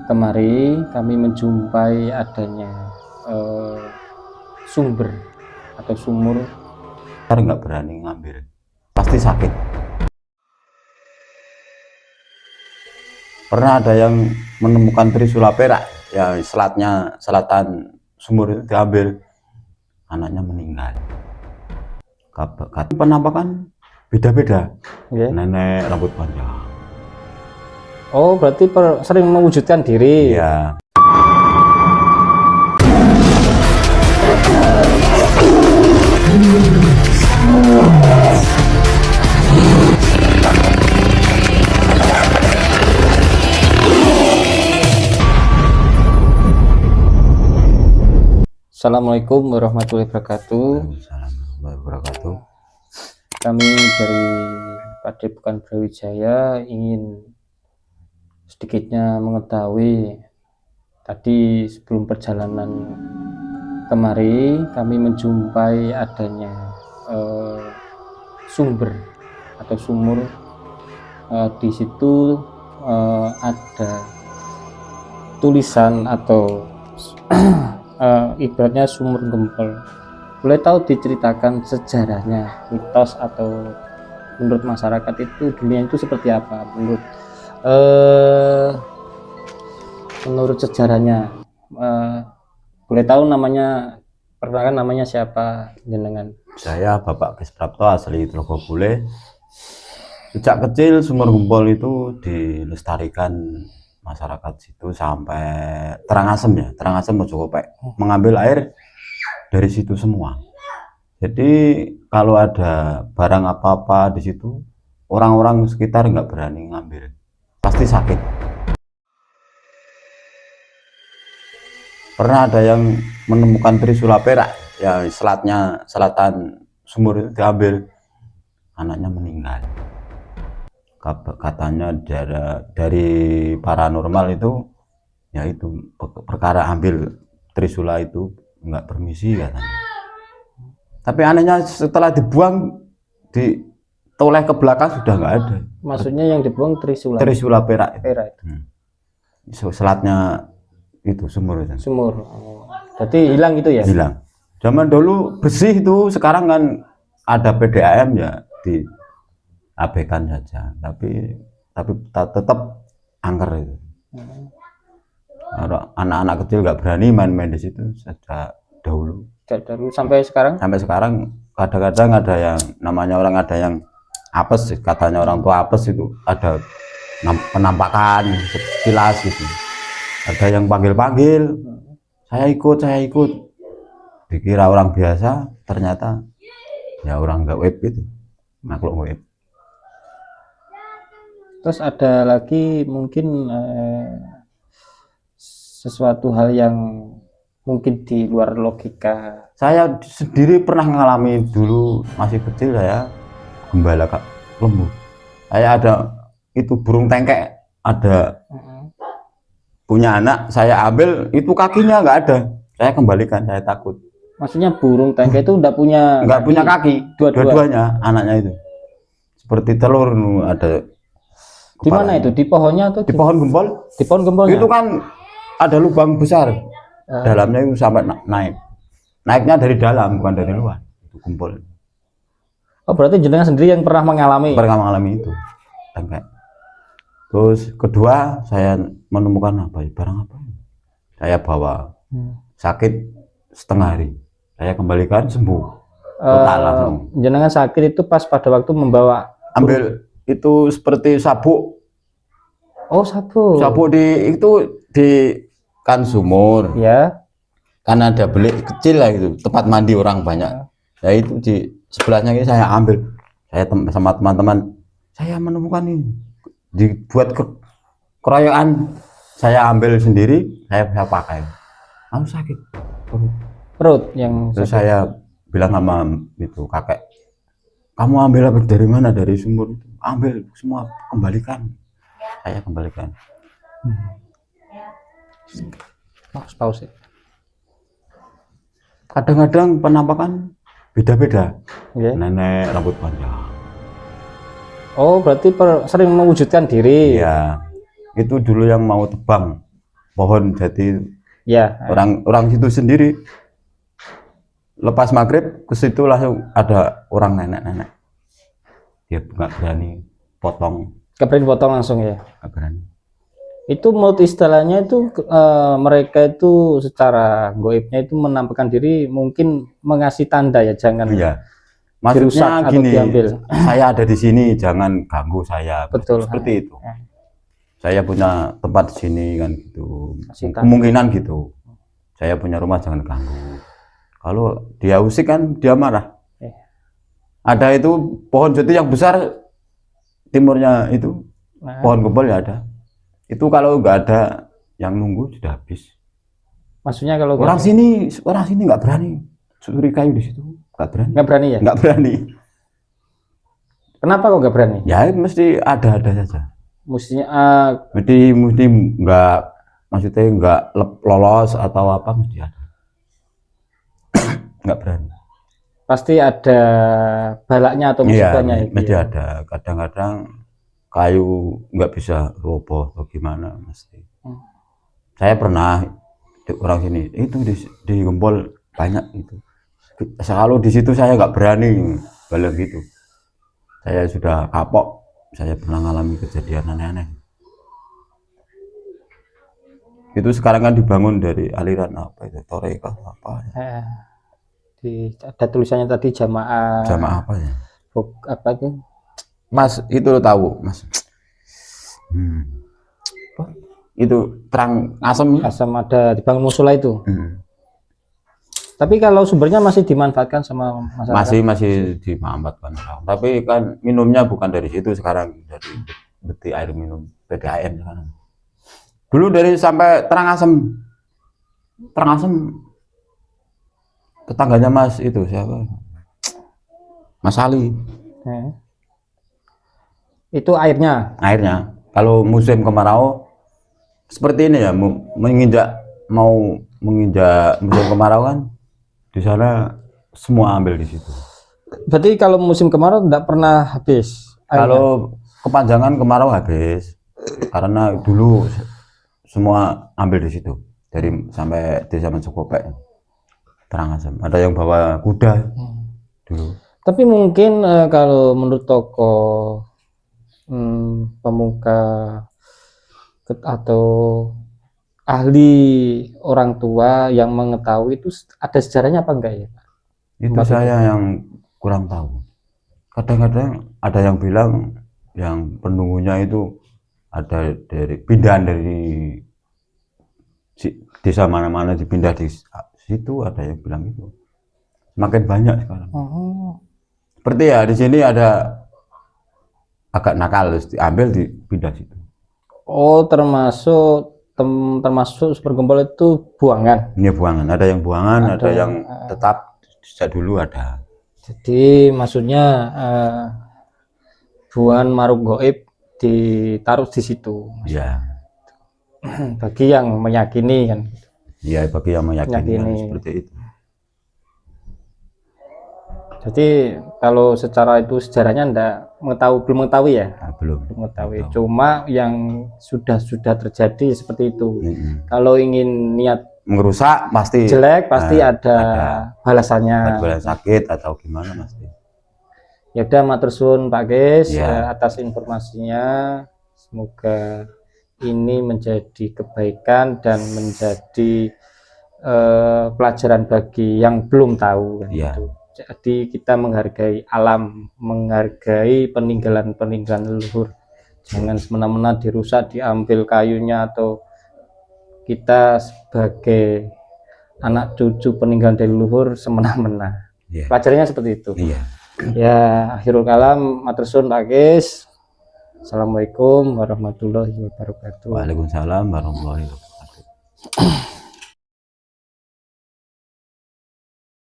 Kemari kami menjumpai adanya sumber atau sumur. Nggak berani ngambil, pasti sakit. Pernah ada yang menemukan trisula perak, ya selatan sumur itu diambil, anaknya meninggal. Penampakan beda-beda, Okay. nenek rambut panjang. Oh, berarti sering mewujudkan diri. Iya. Assalamualaikum warahmatullahi wabarakatuh. Assalamualaikum wabarakatuh. Kami dari Padepokan Brawijaya ingin sedikitnya mengetahui, tadi sebelum perjalanan kemari kami menjumpai adanya sumber atau sumur. Di situ ada tulisan atau ibaratnya sumur gempol. Boleh tahu diceritakan sejarahnya, mitos atau menurut masyarakat itu dunia itu seperti apa menurut sejarahnya? Boleh tahu namanya, perkenalkan namanya siapa jenengan? Saya Bapak Gesprapto, asli Trogobule. Sejak kecil sumur gempol itu dilestarikan masyarakat situ sampai Terangasem ya, Terangasem Mojokerto, mengambil air dari situ semua. Jadi kalau ada barang apa-apa di situ, orang-orang sekitar nggak berani ngambil, pasti sakit. Pernah ada yang menemukan trisula perak, ya selatan sumur itu diambil, anaknya meninggal. Katanya dari paranormal itu, ya itu perkara ambil trisula itu nggak permisi katanya. Tapi anehnya setelah dibuang, ditoleh ke belakang sudah nggak ada. Maksudnya yang dibuang trisula perak. Selatnya itu sumur itu. Sumur. Jadi hilang itu ya? Hilang. Zaman dulu bersih itu, sekarang kan ada PDAM ya, diabaikan saja. Tapi tetap angker itu. Anak-anak kecil nggak berani main-main di situ sejak dahulu. Sampai sekarang? Sampai sekarang kadang-kadang ada yang namanya orang, ada yang apes, katanya orang tua apes itu, ada penampakan sekilas gitu. Ada yang panggil-panggil, saya ikut. Dikira orang biasa, ternyata ya orang gaib gitu, makhluk gaib. Terus ada lagi mungkin sesuatu hal yang mungkin di luar logika. Saya sendiri pernah mengalami dulu masih kecil, saya gembala lembu. Saya ada itu burung tengkek, ada punya anak, saya ambil itu kakinya nggak ada, saya kembalikan, saya takut. Maksudnya burung tengkek itu nggak punya kaki, dua-duanya anaknya itu seperti telur ada. Di mana itu? Di pohonnya atau di pohon gempol? Di pohon gempolnya. Itu kan ada lubang besar, dalamnya itu sampai naiknya dari dalam, bukan dari luar. Itu gempol. Oh, berarti jenengan sendiri yang pernah mengalami itu tengkek. Terus kedua, saya menemukan barang apa? Saya bawa, sakit setengah hari, saya kembalikan, sembuh total langsung. Jenengan sakit itu pas pada waktu membawa ambil itu seperti sabuk. Oh, sabuk di kan sumur ya, kan ada belik kecil lah itu, tempat mandi orang banyak ya, itu di sebelahnya ini saya ambil, saya sama teman-teman, saya menemukan ini, dibuat keroyokan, saya ambil sendiri, saya pakai, lalu sakit perut yang terus sakit. Saya bilang sama itu kakek, kamu ambil apa dari mana? Dari sumur itu. Ambil semua, kembalikan. Saya kembalikan. Pause. Kadang-kadang penampakan beda-beda. Okay. Nenek rambut panjang. Oh, berarti sering mewujudkan diri. Iya. Itu dulu yang mau tebang. pohon jati. Ya. Orang situ sendiri lepas maghrib ke situ langsung ada orang nenek-nenek, dia nggak berani potong, Nggak berani potong langsung ya. nggak berani. Itu menurut istilahnya itu mereka itu secara goibnya itu menampakkan diri, mungkin mengasih tanda ya, jangan Iya, dirusak maksudnya atau gini, diambil. saya ada di sini, jangan ganggu saya. Betul. Seperti itu. Ya. Saya punya tempat di sini kan gitu. Kasih tahu. Kemungkinan gitu. Saya punya rumah, jangan ganggu. Kalau dia usik kan dia marah. Ada itu pohon jati yang besar timurnya itu, pohon gempol ya ada. Itu kalau nggak ada yang nunggu sudah habis. Maksudnya kalau orang sini nggak berani suri kayu di situ, nggak berani. Nggak berani ya? Nggak berani. Kenapa kok nggak berani? Ya mesti ada saja. Mestinya mesti nggak, maksudnya nggak lolos atau apa, mesti ada. Nggak berani. Pasti ada balaknya atau musibahnya. Iya, mesti ada. Kadang-kadang kayu nggak bisa roboh atau gimana mesti. Saya pernah orang sini itu di Gempol banyak itu. Kalau di situ saya nggak berani balik gitu. Saya sudah kapok. Saya pernah mengalami kejadian aneh-aneh. Itu sekarang kan dibangun dari aliran apa itu, Toreka apa ya? Ada tulisannya tadi jamaah apa ya? Apa itu? Mas itu lo tahu Mas? Itu terang asam ada dibangun musola itu. Tapi kalau sumbernya masih dimanfaatkan sama masyarakat? Masih dimanfaatkan. Tapi kan minumnya bukan dari situ sekarang, dari beti air minum PDAM sekarang. Dulu dari sampai terang asam tetangganya Mas itu siapa? Mas Ali. Itu airnya. Kalau musim kemarau seperti ini ya, mau menginjak musim kemarau kan, di sana semua ambil di situ. Berarti kalau musim kemarau tidak pernah habis airnya? Kalau kepanjangan kemarau habis, karena dulu semua ambil di situ, dari sampai desa Mencekopek, terang asam. Ada yang bawa kuda dulu. Tapi mungkin kalau menurut tokoh pemuka atau ahli orang tua yang mengetahui itu ada sejarahnya apa enggak ya? Itu saya yang kurang tahu. Kadang-kadang ada yang bilang yang penunggunya itu ada pindahan dari desa mana-mana dipindah di situ, ada yang bilang itu. Semakin banyak sekarang. Seperti ya di sini ada agak nakal, diambil dipindah situ. Oh, termasuk Super Gempol itu buangan. Ini buangan, ada yang buangan, ada yang tetap sejak dulu ada. Jadi maksudnya buangan maruk goib ditaruh di situ. Iya. Bagi yang meyakini kan. Iya, bagi yang meyakini kan, seperti itu. Jadi kalau secara itu sejarahnya belum mengetahui ya? Belum mengetahui. Cuma yang sudah terjadi seperti itu. Kalau ingin niat merusak pasti jelek, pasti ada balasannya. Balasan sakit atau gimana pasti. Ya udah, matur suwun Pak Ges atas informasinya. Semoga ini menjadi kebaikan dan menjadi pelajaran bagi yang belum tahu. Gitu. Jadi kita menghargai alam, menghargai peninggalan leluhur. Jangan semena-mena dirusak, diambil kayunya, atau kita sebagai anak cucu peninggalan dari leluhur semena-mena. Pelajarannya seperti itu. Ya, akhirul kalam, matur suwun Pak Ges. Assalamualaikum warahmatullahi wabarakatuh. Waalaikumsalam warahmatullahi wabarakatuh.